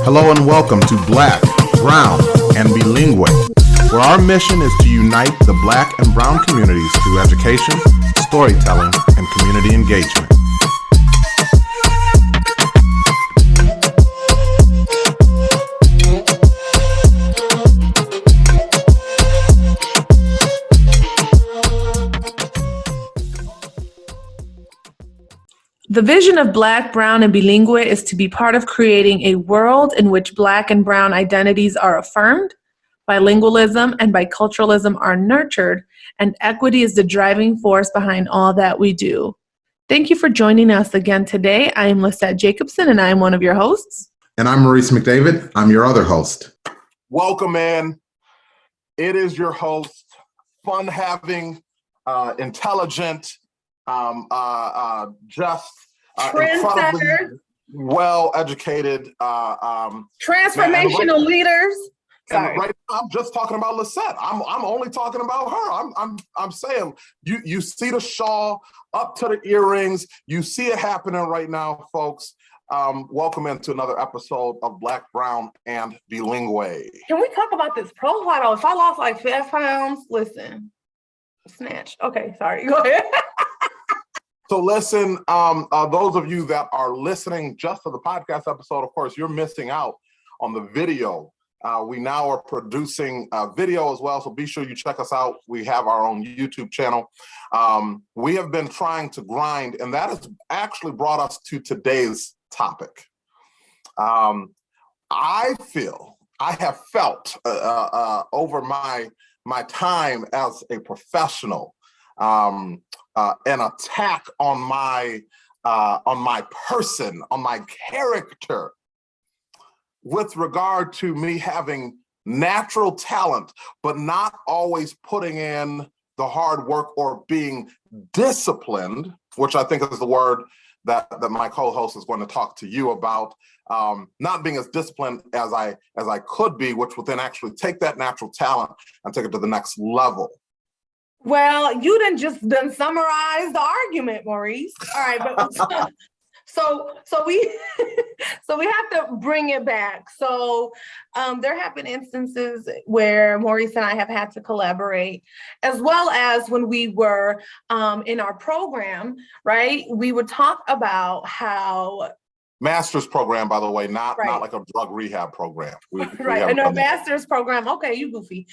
Hello and welcome to Black, Brown, and Bilingue, where our mission is to unite the Black and Brown communities through education, storytelling, and community engagement. The vision of Black, Brown, and Bilingue is to be part of creating a world in which Black and Brown identities are affirmed, bilingualism and biculturalism are nurtured, and equity is the driving force behind all that we do. Thank you for joining us again today. I am Lissette Jacobson, and I am one of your hosts. And I'm Maurice McDavid. I'm your other host. Welcome in. It is your host, fun-having, intelligent, just trendsetter, well-educated, transformational leaders. And right now, I'm just talking about Lissette. I'm only talking about her. I'm saying you see the shawl up to the earrings. You see it happening right now, folks. Welcome into another episode of Black, Brown, and Bilingue. Can we talk about this profile? If I lost like 5 pounds, listen, snatch. Okay, sorry. Go ahead. So listen, those of you that are listening just to the podcast episode, of course, you're missing out on the video. We now are producing video as well, so be sure you check us out. We have our own YouTube channel. We have been trying to grind, and that has actually brought us to today's topic. I have felt over my time as a professional, an attack on my person, on my character, with regard to me having natural talent, but not always putting in the hard work or being disciplined, which I think is the word that my co-host is going to talk to you about. Not being as disciplined as I could be, which would then actually take that natural talent and take it to the next level. Well, you didn't just summarize the argument, Maurice. All right, but so we have to bring it back. So there have been instances where Maurice and I have had to collaborate, as well as when we were in our program, right? We would talk about how master's program, by the way, not like a drug rehab program. Right, in our master's program. Okay, you goofy.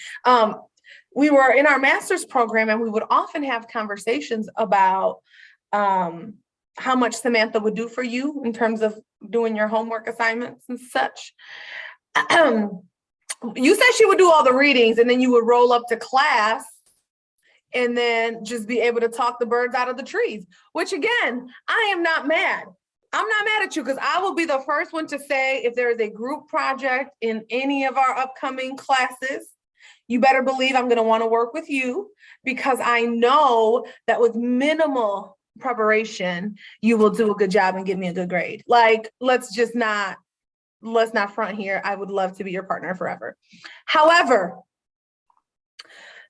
We were in our master's program, and we would often have conversations about how much Samantha would do for you in terms of doing your homework assignments and such. You said she would do all the readings, and then you would roll up to class and then just be able to talk the birds out of the trees, which again, I am not mad. I'm not mad at you, because I will be the first one to say, if there is a group project in any of our upcoming classes, you better believe I'm going to want to work with you, because I know that with minimal preparation, you will do a good job and give me a good grade. Like, let's not front here. I would love to be your partner forever. However,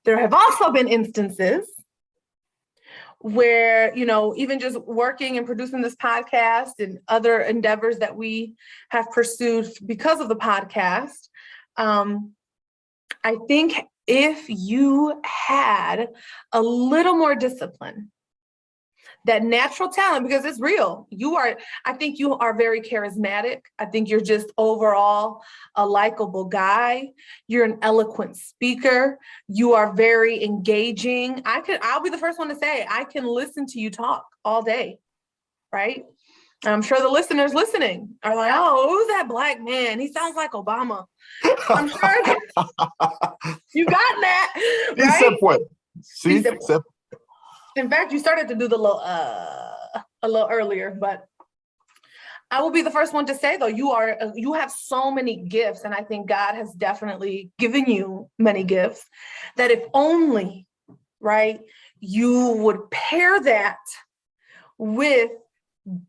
there have also been instances where, even just working and producing this podcast and other endeavors that we have pursued because of the podcast, I think if you had a little more discipline, that natural talent, because it's real. I think you are very charismatic. I think you're just overall a likable guy. You're an eloquent speaker. You are very engaging. I'll be the first one to say, I can listen to you talk all day, right? I'm sure the listeners listening are like, oh, who's that Black man? He sounds like Obama. I'm sure you got that, right? In fact, you started to do the little a little earlier, but I will be the first one to say, though, you have so many gifts, and I think God has definitely given you many gifts, that if only, right, you would pair that with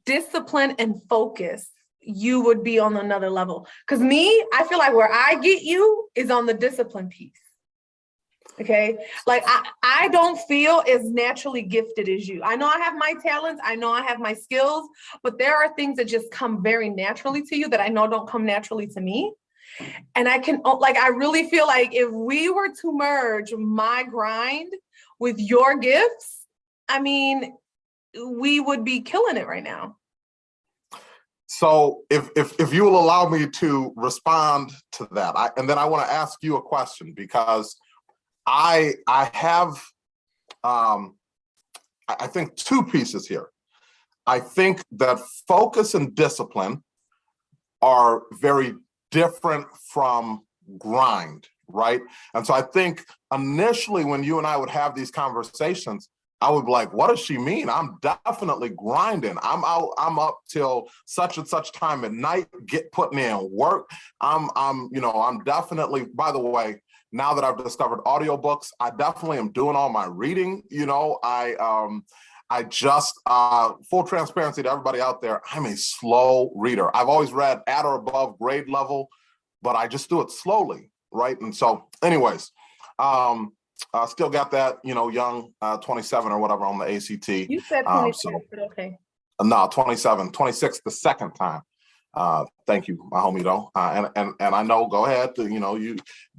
discipline and focus, you would be on another level. Because I feel like where I get you is on the discipline piece. Okay. Like I don't feel as naturally gifted as you. I know I have my talents. I know I have my skills, but there are things that just come very naturally to you that I know don't come naturally to me. And I really feel like if we were to merge my grind with your gifts, I mean, we would be killing it right now. So if you will allow me to respond to that, and then I want to ask you a question, because I have, I think, two pieces here. I think that focus and discipline are very different from grind, right? And so I think initially when you and I would have these conversations, I would be like, what does she mean? I'm definitely grinding. I'm up till such and such time at night, putting in work. I'm definitely, by the way, now that I've discovered audiobooks, I definitely am doing all my reading. I just, full transparency to everybody out there, I'm a slow reader. I've always read at or above grade level, but I just do it slowly, right? And so anyways, still got that, young 27 or whatever on the ACT. You said 27, but okay. No, 27, 26 the second time. Thank you, my homie, though. And I know, go ahead, hey,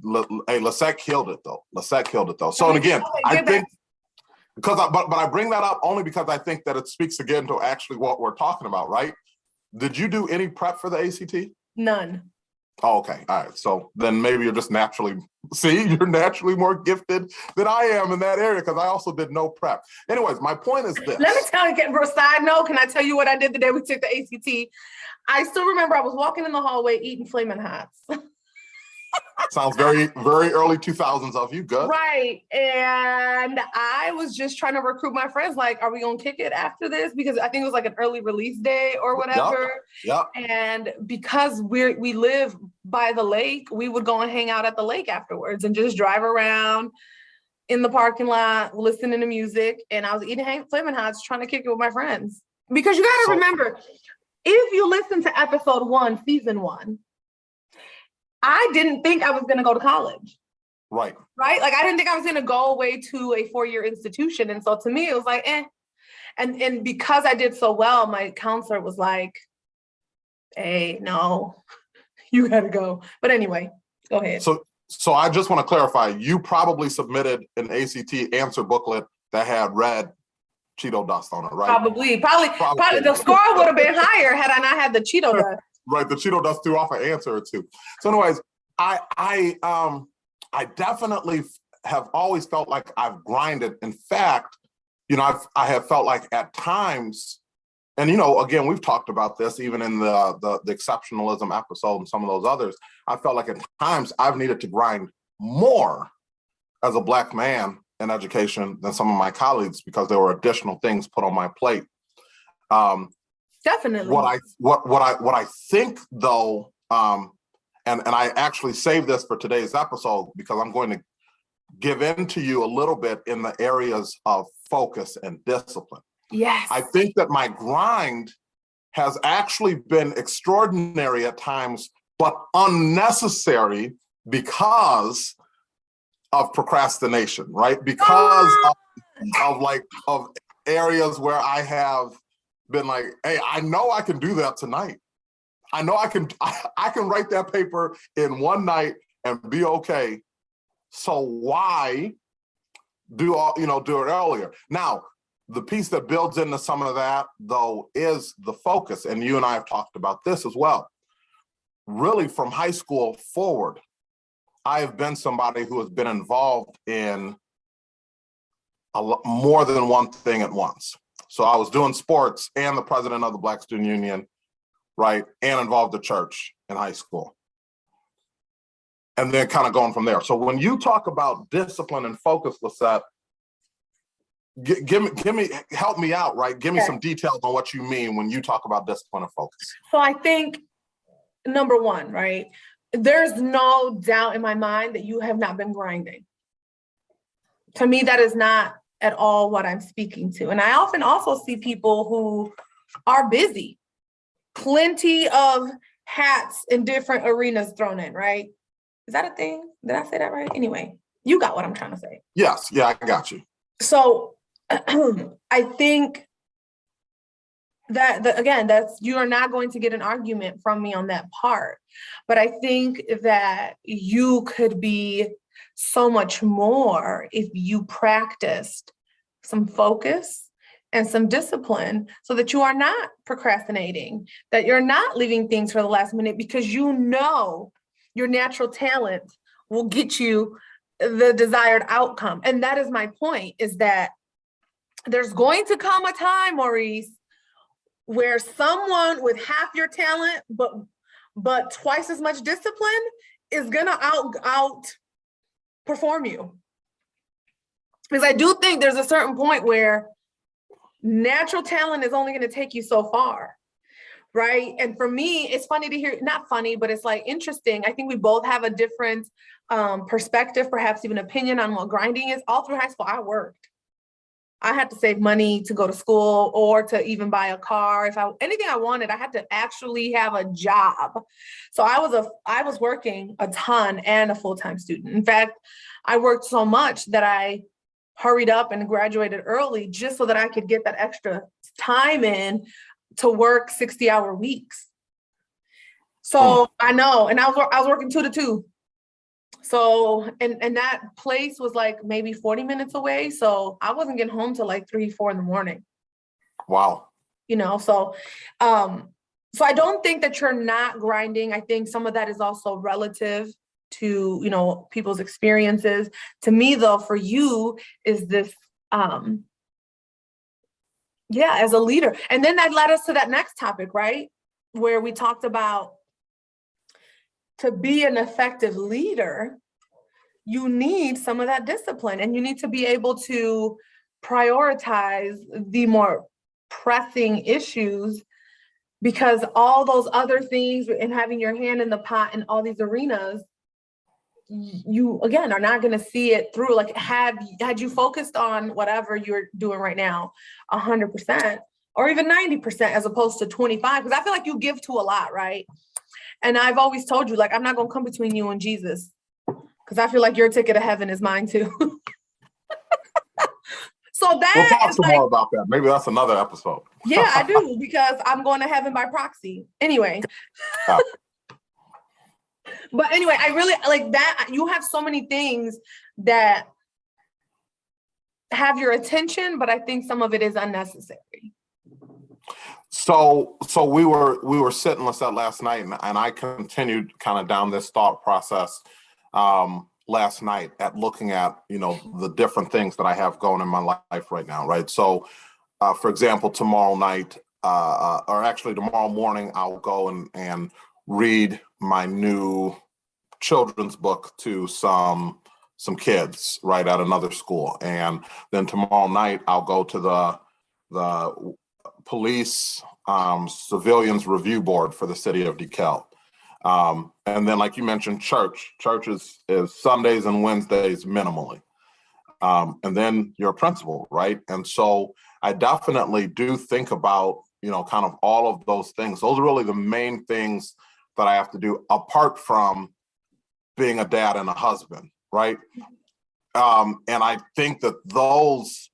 Lissette killed it, though. So, and again, I think, but I bring that up only because I think that it speaks again to actually what we're talking about, right? Did you do any prep for the ACT? None. Oh, okay. All right. So then maybe you're just naturally more gifted than I am in that area, because I also did no prep. Anyways, my point is this. Let me tell you, for a side note, can I tell you what I did the day we took the ACT? I still remember I was walking in the hallway eating Flamin' Hots. Sounds very, very early 2000s of you. Good. Right. And I was just trying to recruit my friends. Like, are we going to kick it after this? Because I think it was like an early release day or whatever. Yep. And because we live by the lake, we would go and hang out at the lake afterwards and just drive around in the parking lot, listening to music. And I was eating Flamin' Hots, trying to kick it with my friends. Because you got to remember, if you listen to episode 1, season 1, I didn't think I was going to go to college. Right. Like, I didn't think I was going to go away to a 4-year institution. And so to me, it was like, eh. And because I did so well, my counselor was like, hey, no, you got to go. But anyway, go ahead. So I just want to clarify, you probably submitted an ACT answer booklet that had red Cheeto dust on it, right? Probably. The score would have been higher had I not had the Cheeto dust. Right, the Cheeto dust threw off an answer or two. So anyways, I definitely have always felt like I've grinded. In fact, I have felt like at times, and again, we've talked about this even in the exceptionalism episode and some of those others, I felt like at times I've needed to grind more as a Black man in education than some of my colleagues, because there were additional things put on my plate. Definitely. What I think, though, and I actually saved this for today's episode, because I'm going to give in to you a little bit in the areas of focus and discipline. Yes. I think that my grind has actually been extraordinary at times, but unnecessary because of procrastination, right? Because of areas where I have been like, hey, I know I can do that tonight. I know I can write that paper in one night and be okay. So why do it earlier? Now, the piece that builds into some of that, though, is the focus. And you and I have talked about this as well. Really, from high school forward, I have been somebody who has been involved in more than one thing at once. So I was doing sports and the president of the Black Student Union, right? And involved the church in high school. And then kind of going from there. So when you talk about discipline and focus, Lissette, help me out, right? Give me some details on what you mean when you talk about discipline and focus. So I think, number one, right? There's no doubt in my mind that you have not been grinding. To me, that is not at all what I'm speaking to. And I often also see people who are busy, plenty of hats in different arenas thrown in, right? Is that a thing? Did I say that right? Anyway, You got what I'm trying to say. Yes. Yeah, I got you. So I think that again, you are not going to get an argument from me on that part. But I think that you could be so much more if you practiced some focus and some discipline so that you are not procrastinating, that you're not leaving things for the last minute, because you know your natural talent will get you the desired outcome. And that is my point, is that there's going to come a time, Maurice, where someone with half your talent, but twice as much discipline is gonna outperform you. Because I do think there's a certain point where natural talent is only gonna take you so far, right? And for me, it's funny to hear, not funny, but it's like interesting. I think we both have a different perspective, perhaps even opinion on what grinding is. All through high school, I worked. I had to save money to go to school or to even buy a car. If anything I wanted, I had to actually have a job. So I was working a ton and a full-time student. In fact, I worked so much that I hurried up and graduated early just so that I could get that extra time in to work 60-hour weeks. So I know, and I was working 2 to 2. So, and that place was like maybe 40 minutes away. So I wasn't getting home till like 3, 4 in the morning. Wow. You know, so I don't think that you're not grinding. I think some of that is also relative to, you know, people's experiences. To me though, for you is this, as a leader. And then that led us to that next topic, right? Where we talked about, to be an effective leader, you need some of that discipline, and you need to be able to prioritize the more pressing issues, because all those other things and having your hand in the pot in all these arenas, you again are not going to see it through. Like, had you focused on whatever you're doing right now 100% or even 90% as opposed to 25, because I feel like you give to a lot, right? And I've always told you, like, I'm not going to come between you and Jesus, because I feel like your ticket to heaven is mine too. So that we'll talk is some like, more about that. Maybe that's another episode. Yeah, I do, because I'm going to heaven by proxy. Anyway. But anyway, I really like that. You have so many things that have your attention, but I think some of it is unnecessary. So we were sitting, Lissette, last night, and I continued kind of down this thought process last night at looking at, you know, the different things that I have going in my life right now, right? So, for example, tomorrow night, or actually tomorrow morning, I'll go and read my new children's book to some kids, right, at another school. And then tomorrow night, I'll go to the police civilians review board for the city of DeKalb. And then, like you mentioned, church is Sundays and Wednesdays minimally. And then you're a principal, right? And so I definitely do think about, you know, kind of all of those things. Those are really the main things that I have to do, apart from being a dad and a husband, right? And I think that those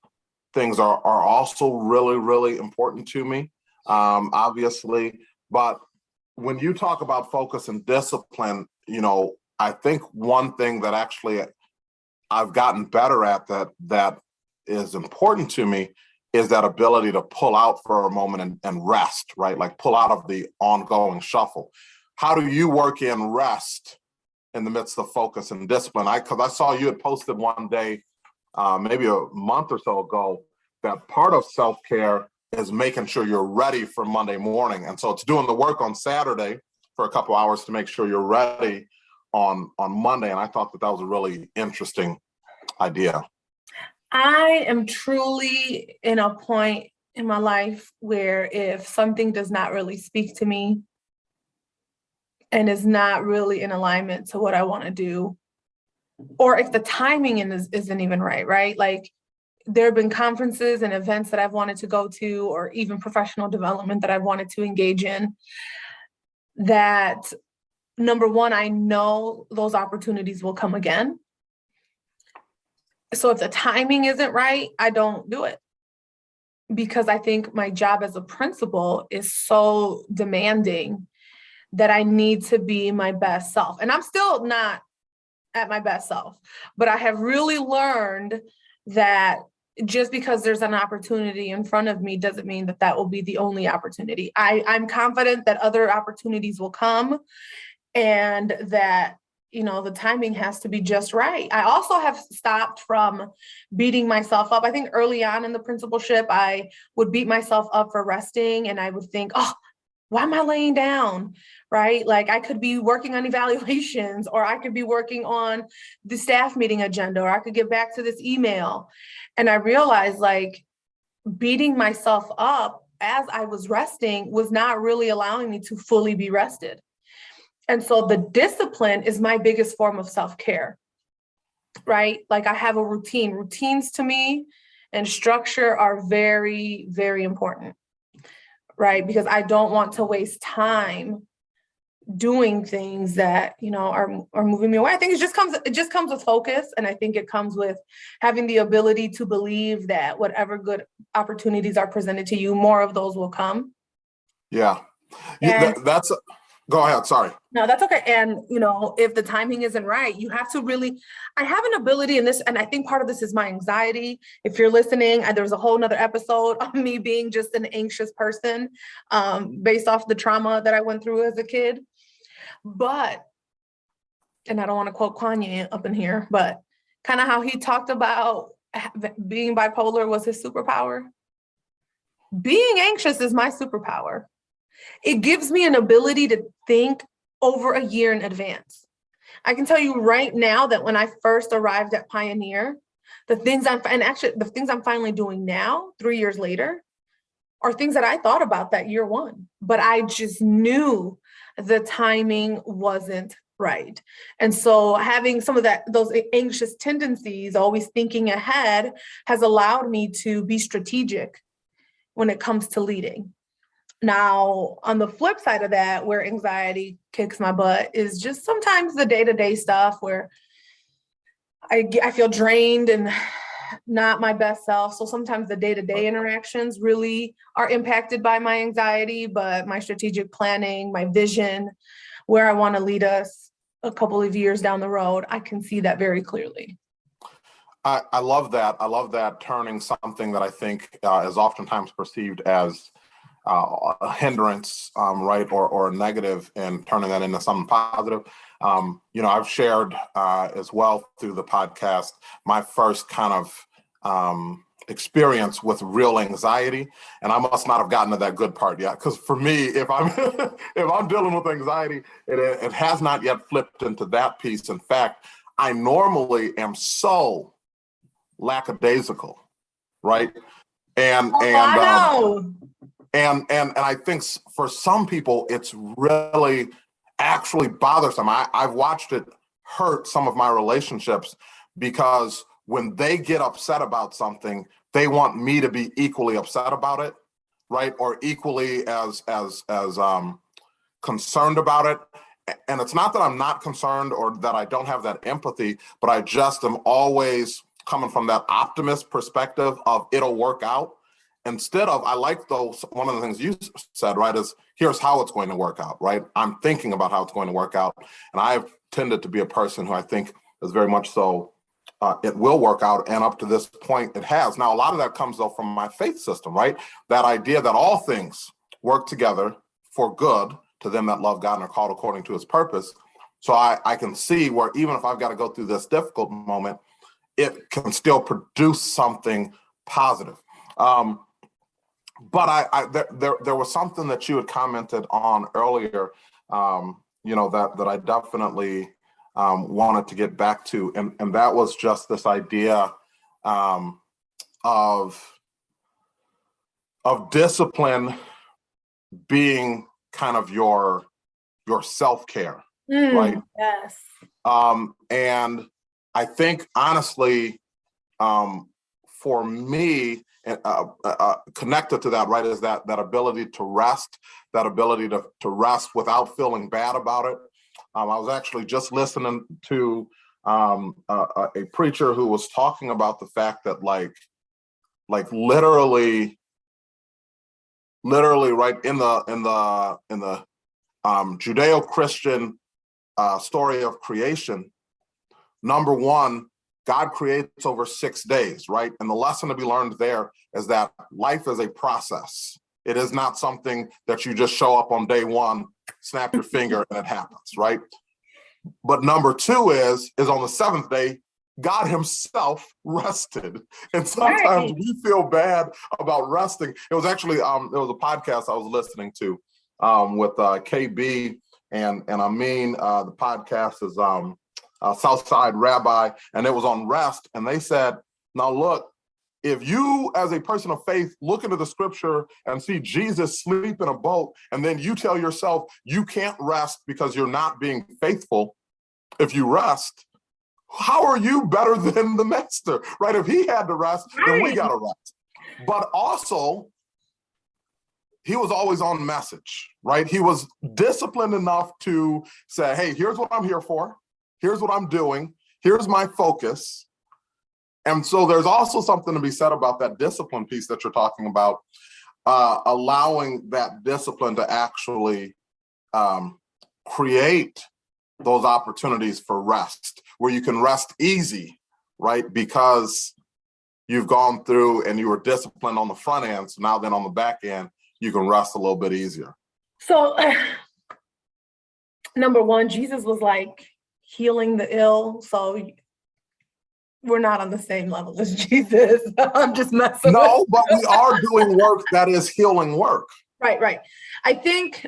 things are also really, really important to me, obviously. But when you talk about focus and discipline, you know, I think one thing that actually I've gotten better at that is important to me is that ability to pull out for a moment and rest, right? Like pull out of the ongoing shuffle. How do you work in rest in the midst of focus and discipline? Because I saw you had posted one day, maybe a month or so ago, that part of self-care is making sure you're ready for Monday morning. And so it's doing the work on Saturday for a couple hours to make sure you're ready on Monday. And I thought that was a really interesting idea. I am truly in a point in my life where if something does not really speak to me and is not really in alignment to what I want to do, or if the timing isn't even right? Like, there have been conferences and events that I've wanted to go to, or even professional development that I've wanted to engage in, that, number one, I know those opportunities will come again. So if the timing isn't right, I don't do it, because I think my job as a principal is so demanding that I need to be my best self. And I'm still not at my best self, but I have really learned that just because there's an opportunity in front of me doesn't mean that that will be the only opportunity. I'm confident that other opportunities will come, and that, you know, the timing has to be just right. I also have stopped from beating myself up. I think early on in the principalship, I would beat myself up for resting, and I would think, oh, why am I laying down? Right? Like, I could be working on evaluations, or I could be working on the staff meeting agenda, or I could get back to this email. And I realized, like, beating myself up as I was resting was not really allowing me to fully be rested. And so the discipline is my biggest form of self-care, right? Like, I have a routine. Routines to me and structure are very, very important, right? Because I don't want to waste time doing things that, you know, are moving me away. I think it just comes with focus. And I think it comes with having the ability to believe that whatever good opportunities are presented to you, more of those will come. Yeah. And That's go ahead. Sorry. no, that's okay. And, you know, if the timing isn't right, you have to really, I have an ability in this, and I think part of this is my anxiety. If you're listening, there was a whole nother episode of me being just an anxious person, based off the trauma that I went through as a kid. But, and I don't want to quote Kanye up in here, but kind of how he talked about being bipolar was his superpower. Being anxious is my superpower. It gives me an ability to think over a year in advance. I can tell you right now that when I first arrived at Pioneer, the things I'm finally doing now, 3 years later, are things that I thought about that year one, but I just knew the timing wasn't right. And so having some of those anxious tendencies, always thinking ahead, has allowed me to be strategic when it comes to leading. Now, on the flip side of that, where anxiety kicks my butt is just sometimes the day-to-day stuff where I feel drained and not my best self. So sometimes the day-to-day interactions really are impacted by my anxiety, but my strategic planning, my vision, where I want to lead us a couple of years down the road, I can see that very clearly. I love that. I love that, turning something that I think is oftentimes perceived as a hindrance, right, or a negative, and turning that into something positive. You know, I've shared as well through the podcast my first kind of experience with real anxiety, and I must not have gotten to that good part yet. Because for me, if I'm if I'm dealing with anxiety, it has not yet flipped into that piece. In fact, I normally am so lackadaisical, right, and I know. And I think for some people, it's really actually bothersome. I've watched it hurt some of my relationships, because when they get upset about something, they want me to be equally upset about it, right? Or equally as concerned about it. And it's not that I'm not concerned or that I don't have that empathy, but I just am always coming from that optimist perspective of it'll work out. Instead of, I like those, one of the things you said, right, is here's how it's going to work out, right? I'm thinking about how it's going to work out. And I've tended to be a person who I think is very much so, it will work out. And up to this point, it has. Now, a lot of that comes, though, from my faith system, right? That idea that all things work together for good to them that love God and are called according to his purpose. So I can see where even if I've got to go through this difficult moment, it can still produce something positive. But there was something that you had commented on earlier, you know, that I definitely wanted to get back to, and that was just this idea of discipline being kind of your self-care, right? Yes. And I think honestly, for me, connected to that, right, is that ability to rest, that ability to rest without feeling bad about it. I was actually just listening to a preacher who was talking about the fact that like literally right in the Judeo-Christian story of creation, number one, God creates over 6 days, right? And the lesson to be learned there is that life is a process. It is not something that you just show up on day one, snap your finger, and it happens, right? But number two is on the seventh day, God himself rested. And sometimes we feel bad about resting. It was actually, there was a podcast I was listening to with KB and Amin. The podcast is Southside Rabbi, and it was on rest. And they said, now look, if you as a person of faith look into the scripture and see Jesus sleep in a boat, and then you tell yourself you can't rest because you're not being faithful, if you rest, how are you better than the master, right? If he had to rest, then we got to rest. But also, he was always on message, right? He was disciplined enough to say, hey, here's what I'm here for. Here's what I'm doing. Here's my focus. And so there's also something to be said about that discipline piece that you're talking about, allowing that discipline to actually create those opportunities for rest, where you can rest easy, right? Because you've gone through and you were disciplined on the front end. So now then on the back end, you can rest a little bit easier. So number one, Jesus was like healing the ill. So we're not on the same level as Jesus. I'm just messing with No, but we are doing work that is healing work. Right. I think,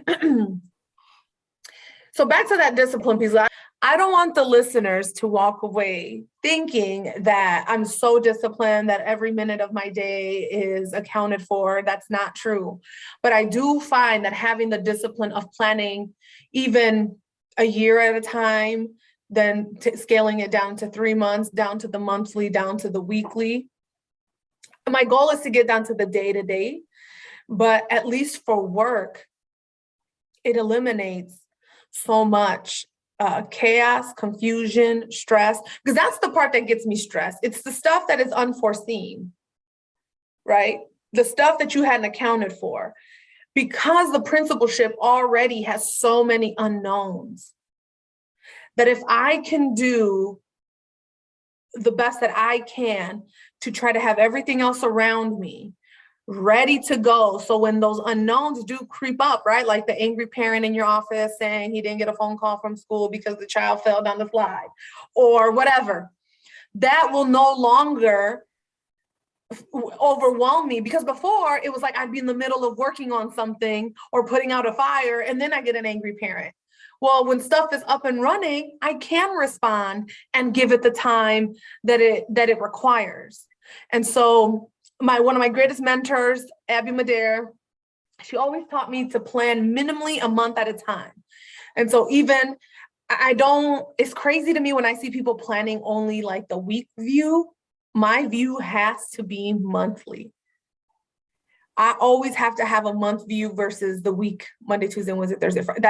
so back to that discipline piece, I don't want the listeners to walk away thinking that I'm so disciplined that every minute of my day is accounted for. That's not true. But I do find that having the discipline of planning even a year at a time, then scaling it down to 3 months, down to the monthly, down to the weekly. My goal is to get down to the day-to-day, but at least for work, it eliminates so much chaos, confusion, stress, because that's the part that gets me stressed. It's the stuff that is unforeseen, right? The stuff that you hadn't accounted for, because the principalship already has so many unknowns, that if I can do the best that I can to try to have everything else around me ready to go. So when those unknowns do creep up, right? Like the angry parent in your office saying he didn't get a phone call from school because the child fell down the slide or whatever, that will no longer overwhelm me. Because before it was like I'd be in the middle of working on something or putting out a fire and then I get an angry parent. Well, when stuff is up and running, I can respond and give it the time that it requires. And so one of my greatest mentors, Abby Madare, she always taught me to plan minimally a month at a time. And so even it's crazy to me when I see people planning only like the week view. My view has to be monthly. I always have to have a month view versus the week, Monday, Tuesday, Wednesday, Thursday, Friday.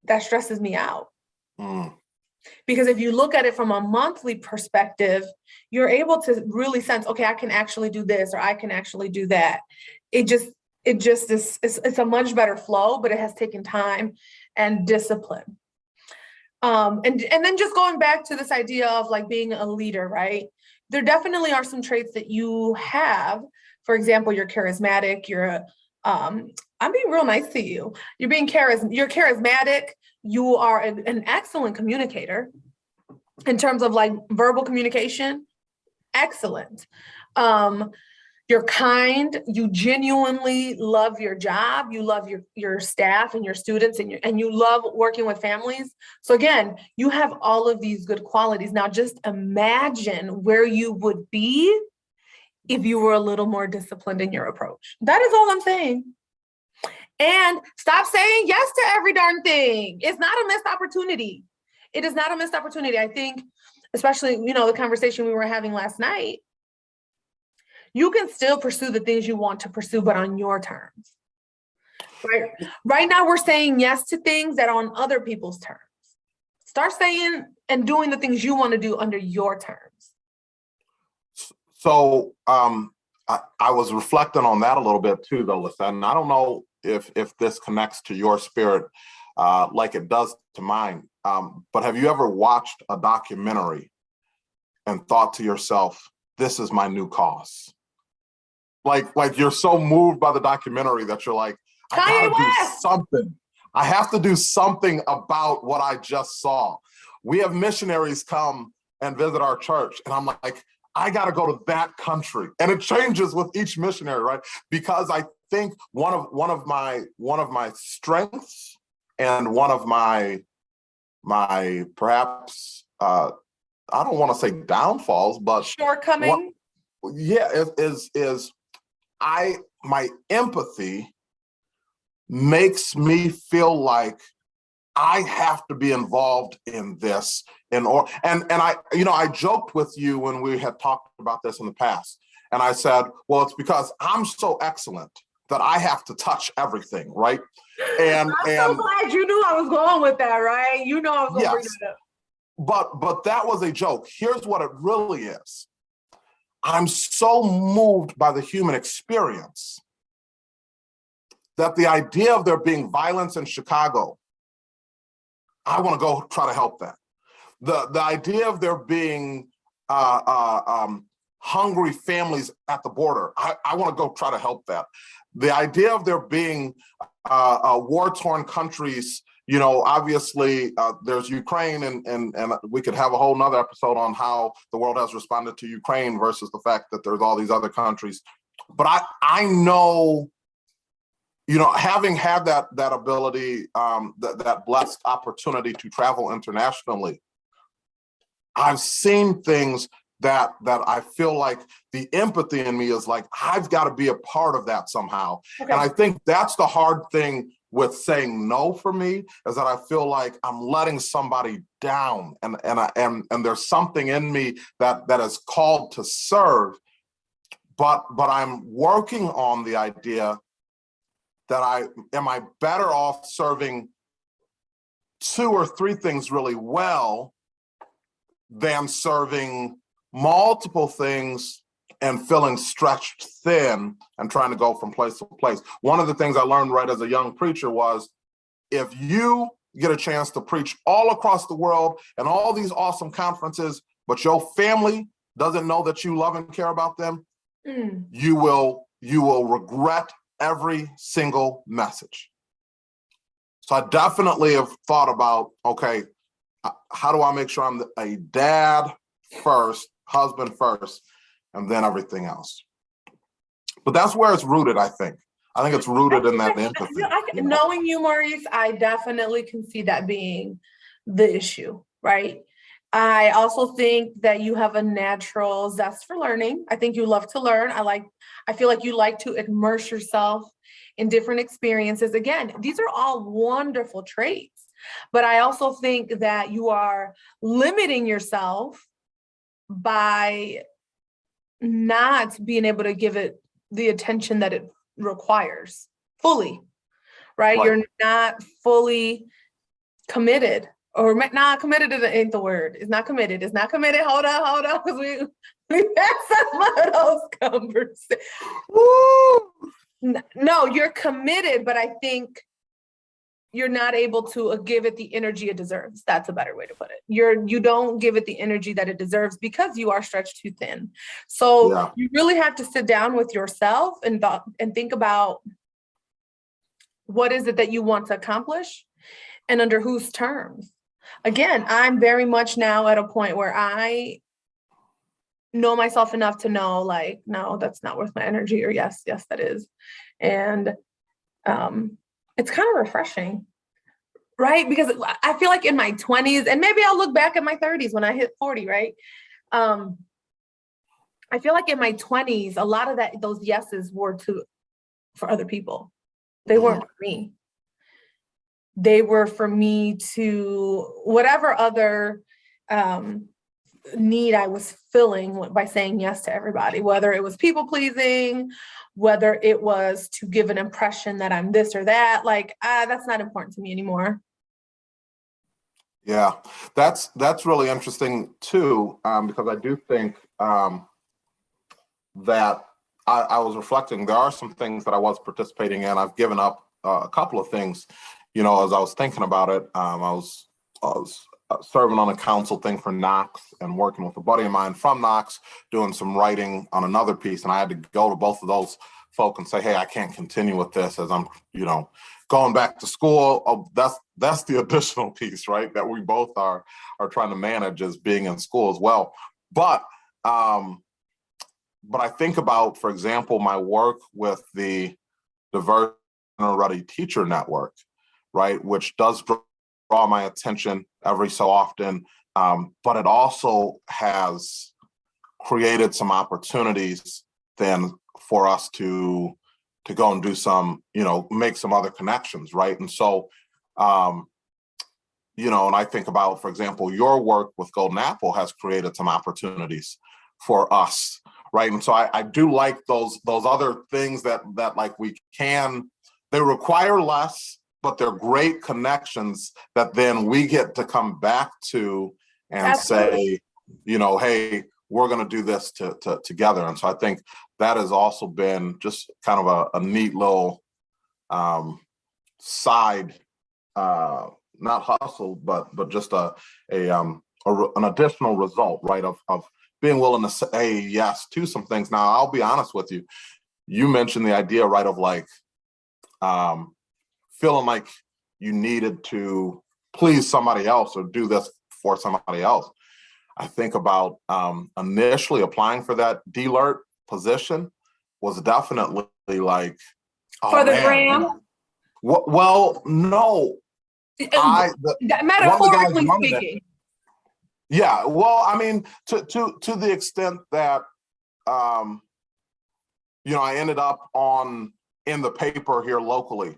That stresses me out. Because if you look at it from a monthly perspective, you're able to really sense, okay, I can actually do this, or I can actually do that. It just is, it's a much better flow, but it has taken time and discipline. And then just going back to this idea of like being a leader, right? There definitely are some traits that you have. For example, you're charismatic, I'm being real nice to you. You're charismatic. You are an excellent communicator in terms of like verbal communication. Excellent. You're kind. You genuinely love your job. You love your staff and your students, and you love working with families. So again, you have all of these good qualities. Now just imagine where you would be if you were a little more disciplined in your approach. That is all I'm saying. And stop saying yes to every darn thing. It's not a missed opportunity. It is not a missed opportunity. I think, especially, the conversation we were having last night, you can still pursue the things you want to pursue, but on your terms. Right now, we're saying yes to things that are on other people's terms. Start saying and doing the things you want to do under your terms. So I was reflecting on that a little bit too, though, Lissette, and I don't know if this connects to your spirit like it does to mine. But have you ever watched a documentary and thought to yourself, this is my new cause? Like you're so moved by the documentary that you're like, I gotta do something. I have to do something about what I just saw. We have missionaries come and visit our church, and I'm like, I gotta go to that country. And it changes with each missionary, right? Because I think one of my strengths and one of my perhaps I don't want to say downfalls, but shortcoming. Is my empathy makes me feel like I have to be involved in this and I joked with you when we had talked about this in the past, and I said, well, it's because I'm so excellent that I have to touch everything, right? And I'm so glad you knew I was going with that, right? You know I was going to bring that up. But that was a joke. Here's what it really is. I'm so moved by the human experience that the idea of there being violence in Chicago, I want to go try to help that. The idea of there being hungry families at the border, I want to go try to help that. The idea of there being war-torn countries, obviously there's Ukraine, and we could have a whole nother episode on how the world has responded to Ukraine versus the fact that there's all these other countries. But I know, having had that ability, that blessed opportunity to travel internationally, I've seen things that I feel like the empathy in me is like, I've got to be a part of that somehow. Okay. And I think that's the hard thing with saying no for me, is that I feel like I'm letting somebody down, and there's something in me that is called to serve, but I'm working on the idea that am I better off serving 2 or 3 things really well than serving multiple things and feeling stretched thin and trying to go from place to place. One of the things I learned right as a young preacher was, if you get a chance to preach all across the world and all these awesome conferences, but your family doesn't know that you love and care about them, you will regret every single message. So I definitely have thought about, okay, how do I make sure I'm a dad first, husband first, and then everything else? But that's where it's rooted, I think. I think it's rooted in that empathy. Knowing you, Maurice, I definitely can see that being the issue, right? I also think that you have a natural zest for learning. I think you love to learn. I feel like you like to immerse yourself in different experiences. Again, these are all wonderful traits, but I also think that you are limiting yourself by not being able to give it the attention that it requires fully, right? You're not fully committed, or not committed ain't the word. It's not committed. It's not committed. Hold on, because we had some of those conversations. No, you're committed, but I think you're not able to give it the energy it deserves. That's a better way to put it. You don't give it the energy that it deserves because you are stretched too thin. So You really have to sit down with yourself and think about, what is it that you want to accomplish and under whose terms? Again, I'm very much now at a point where I know myself enough to know, like, no, that's not worth my energy, or yes, that is. And it's kind of refreshing, right? Because I feel like in my 20s, and maybe I'll look back at my 30s when I hit 40, right? I feel like in my 20s, a lot of those yeses were for other people. They weren't for me. They were for me to whatever other need I was filling by saying yes to everybody, whether it was people pleasing, whether it was to give an impression that I'm this or that, like, that's not important to me anymore. Yeah, that's really interesting too, because I do think that I was reflecting. There are some things that I was participating in. I've given up a couple of things, as I was thinking about it. I was serving on a council thing for Knox and working with a buddy of mine from Knox, doing some writing on another piece, and I had to go to both of those folk and say, "Hey, I can't continue with this as I'm, going back to school." Oh, that's the additional piece, right? That we both are trying to manage, as being in school as well. But I think about, for example, my work with the Diverse and Ready Teacher Network, right, which does draw my attention every so often, but it also has created some opportunities then for us to go and do some, make some other connections, right? And so, and I think about, for example, your work with Golden Apple has created some opportunities for us, right? And so I do like those other things that like they require less, but they're great connections that then we get to come back to and say, hey, we're going to do this together. And so I think that has also been just kind of a neat little side, not hustle, but just an additional result, right? Of being willing to say yes to some things. Now, I'll be honest with you. You mentioned the idea, right, of like feeling like you needed to please somebody else or do this for somebody else. I think about initially applying for that DLERT position was definitely like, for the gram. Well, no. Metaphorically speaking. Yeah, well, I mean, to the extent that, I ended up in the paper here locally.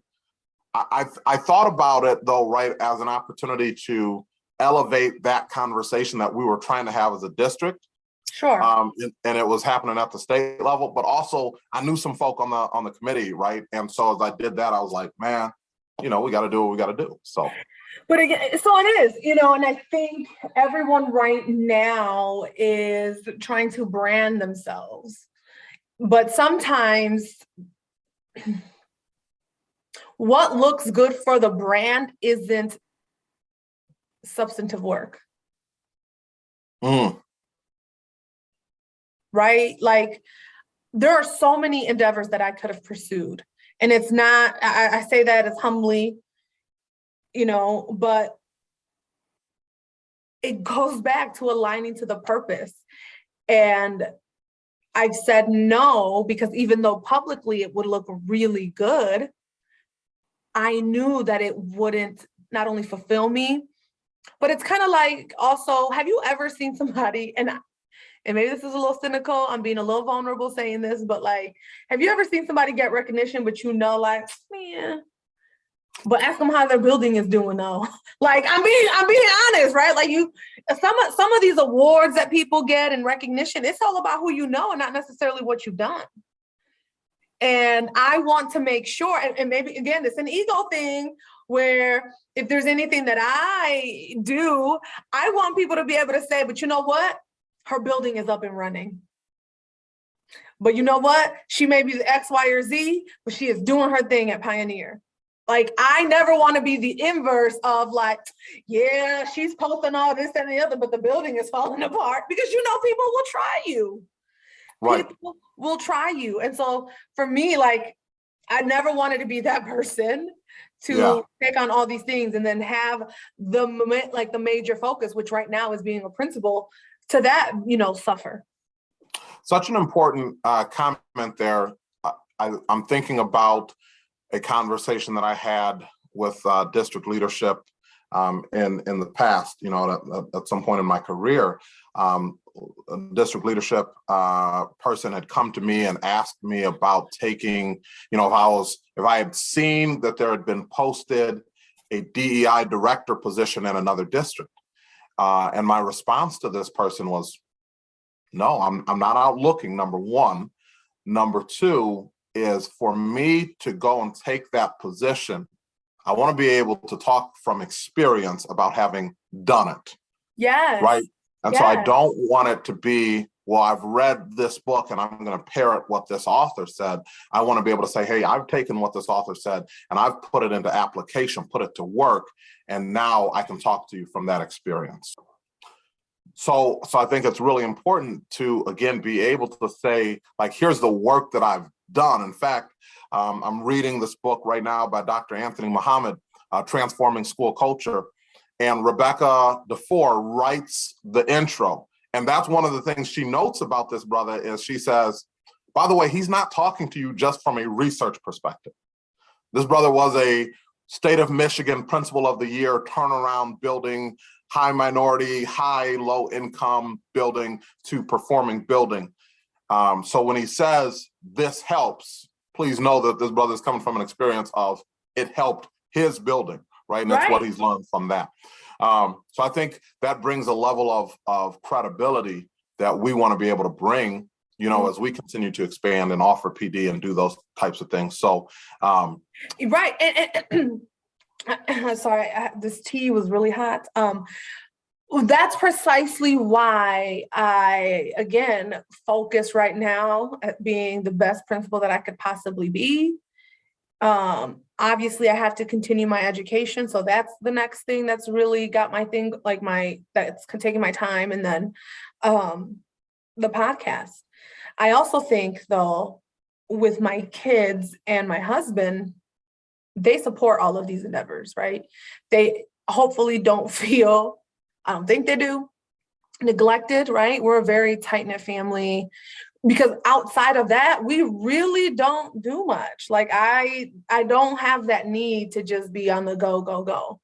I thought about it though, right, as an opportunity to elevate that conversation that we were trying to have as a district. Sure. And it was happening at the state level, but also I knew some folk on the committee, right? And so as I did that, I was like, man, we got to do what we got to do. So. But again, so it is, and I think everyone right now is trying to brand themselves. But sometimes what looks good for the brand isn't substantive work. Right? Like, there are so many endeavors that I could have pursued. And it's not, I say that as humbly, but it goes back to aligning to the purpose. And I've said no, because even though publicly it would look really good, I knew that it wouldn't not only fulfill me, but it's kind of like, also, have you ever seen somebody, and maybe this is a little cynical, I'm being a little vulnerable saying this, but like, have you ever seen somebody get recognition, but like, man, but ask them how their building is doing though. Like, I'm being honest, right? Like, some of these awards that people get and recognition, it's all about who you know and not necessarily what you've done. And I want to make sure, and maybe again, it's an ego thing where if there's anything that I do, I want people to be able to say, but you know what? Her building is up and running. But you know what? She may be the X, Y, or Z, but she is doing her thing at Pioneer. Like, I never want to be the inverse of like, yeah, she's posting all this and the other, but the building is falling apart, because people will try you. Right. People will try you. And so for me, like, I never wanted to be that person to take on all these things and then have the major focus, which right now is being a principal, to that, suffer. Such an important comment there. I'm thinking about a conversation that I had with district leadership in the past, at some point in my career. A district leadership person had come to me and asked me about taking, if I had seen that there had been posted a DEI director position in another district. And my response to this person was, no, I'm not out looking, number one. Number two is, for me to go and take that position, I want to be able to talk from experience about having done it. Yes. Right. And so I Yes. don't want it to be, well, I've read this book and I'm going to parrot what this author said. I want to be able to say, hey, I've taken what this author said and I've put it into application, put it to work. And now I can talk to you from that experience. So I think it's really important to, again, be able to say, like, here's the work that I've done. In fact, I'm reading this book right now by Dr. Anthony Muhammad, Transforming School Culture. And Rebecca DeFore writes the intro. And that's one of the things she notes about this brother is she says, by the way, he's not talking to you just from a research perspective. This brother was a state of Michigan Principal of the Year turnaround building, high minority, high, low income building to performing building. So when he says this helps, please know that this brother is coming from an experience of it helped his building, right? And that's what he's learned from that. So I think that brings a level of credibility that we want to be able to bring, you know, as we continue to expand and offer PD and do those types of things. So, right. And sorry, this tea was really hot. That's precisely why I, again, focus right now at being the best principal that I could possibly be. Obviously I have to continue my education. So that's the next thing that's really got my thing, like that's taking my time. And then, the podcast. I also think though, with my kids and my husband, they support all of these endeavors, right? They hopefully don't feel, I don't think they do, neglected, right? We're a very tight-knit family. Because outside of that, we really don't do much. Like I don't have that need to just be on the go, go, go.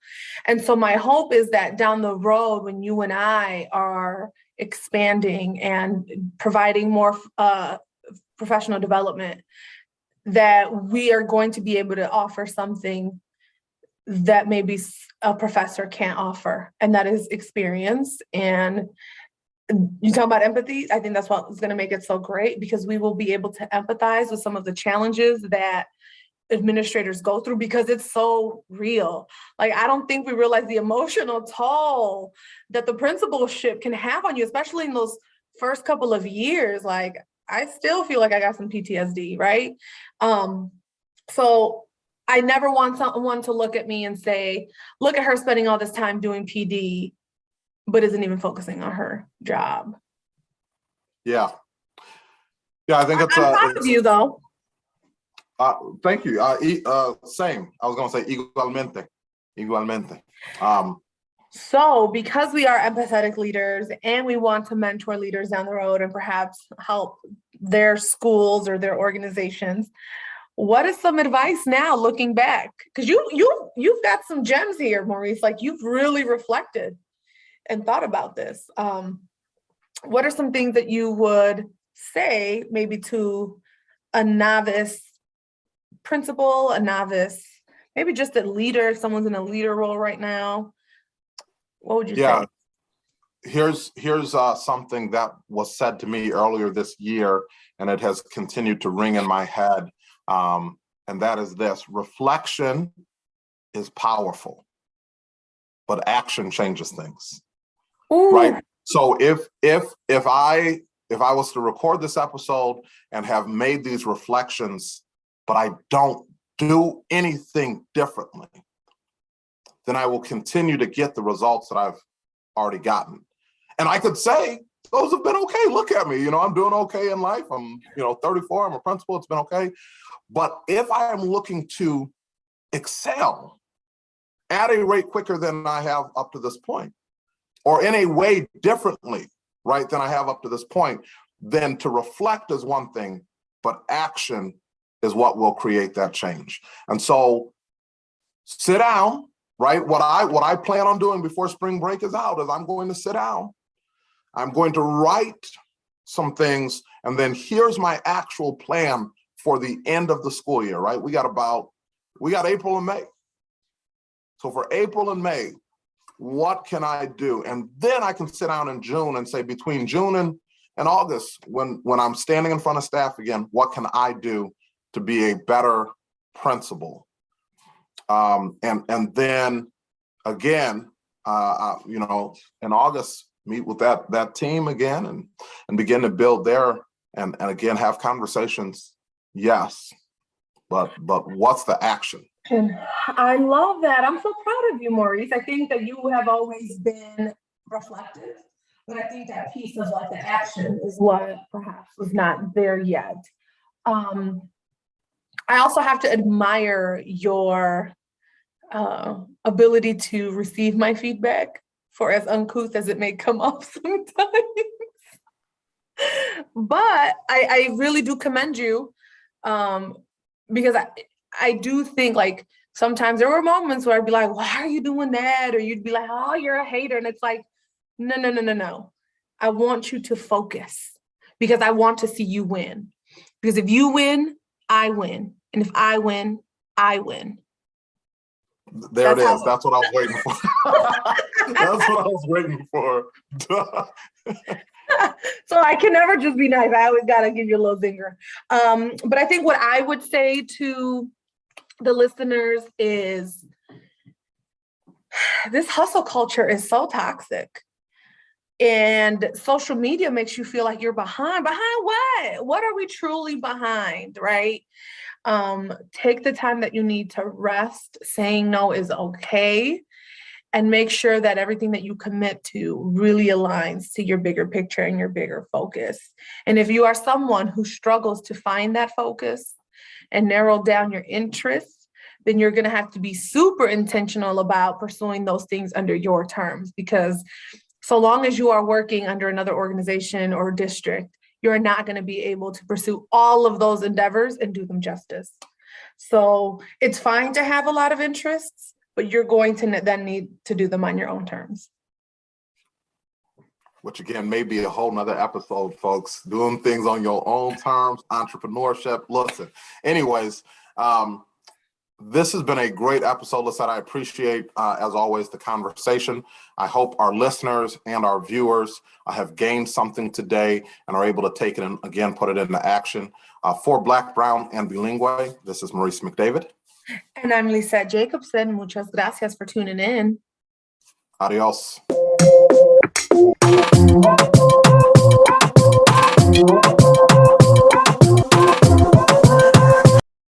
And so my hope is that down the road, when you and I are expanding and providing more professional development, that we are going to be able to offer something that maybe a professor can't offer, and that is experience. And you talk about empathy. I think that's what's going to make it so great, because we will be able to empathize with some of the challenges that administrators go through, because it's so real. Like, I don't think we realize the emotional toll that the principalship can have on you, especially in those first couple of years. Like, I still feel like I got some PTSD, right? So I never want someone to look at me and say, look at her spending all this time doing PD, but isn't even focusing on her job. Yeah, I think it's. I'm proud of you, though. Thank you. Same. I was going to say igualmente. So, because we are empathetic leaders and we want to mentor leaders down the road and perhaps help their schools or their organizations, what is some advice now looking back? Because you've got some gems here, Maurice. Like, you've really reflected and thought about this. What are some things that you would say maybe to a novice principal, a novice, maybe just a leader, if someone's in a leader role right now? What would you say? Here's something that was said to me earlier this year, and it has continued to ring in my head. And that is this: reflection is powerful, but action changes things. Ooh. Right. So if I was to record this episode and have made these reflections, but I don't do anything differently, then I will continue to get the results that I've already gotten. And I could say, those have been okay. Look at me, I'm doing okay in life. I'm, 34, I'm a principal, it's been okay. But if I am looking to excel at a rate quicker than I have up to this point, or in a way differently, right, than I have up to this point, then to reflect is one thing, but action is what will create that change. And so sit down, right? What I plan on doing before spring break is out is I'm going to sit down. I'm going to write some things, and then here's my actual plan for the end of the school year, right? We got April and May. So for April and May, what can I do? And then I can sit down in June and say, between June and August, when I'm standing in front of staff again, what can I do to be a better principal? And then again, in August, meet with that team again and begin to build there and again have conversations. Yes, but what's the action? And I love that. I'm so proud of you, Maurice. I think that you have always been reflective, but I think that piece of like the action is what perhaps was not there yet. I also have to admire your ability to receive my feedback, for as uncouth as it may come off sometimes. But I really do commend you, because I do think like sometimes there were moments where I'd be like, why are you doing that? Or you'd be like, oh, you're a hater. And it's like, no. I want you to focus because I want to see you win. Because if you win, I win. And if I win, I win. There it is. That's what I was waiting for. That's what I was waiting for. So I can never just be nice. I always got to give you a little zinger. But I think what I would say to the listeners is this hustle culture is so toxic. And social media makes you feel like you're behind. Behind what? What are we truly behind, right? Take the time that you need to rest. Saying no is okay. And make sure that everything that you commit to really aligns to your bigger picture and your bigger focus. And if you are someone who struggles to find that focus and narrow down your interests, then you're going to have to be super intentional about pursuing those things under your terms, because so long as you are working under another organization or district, you're not going to be able to pursue all of those endeavors and do them justice. So it's fine to have a lot of interests, but you're going to then need to do them on your own terms. Which again, may be a whole nother episode, folks. Doing things on your own terms, entrepreneurship. Listen, anyways, this has been a great episode, Lissette. I appreciate, as always, the conversation. I hope our listeners and our viewers have gained something today and are able to take it and, again, put it into action. For Black, Brown, and Bilingue, this is Maurice McDavid. And I'm Lissette Jacobson. Muchas gracias for tuning in. Adios.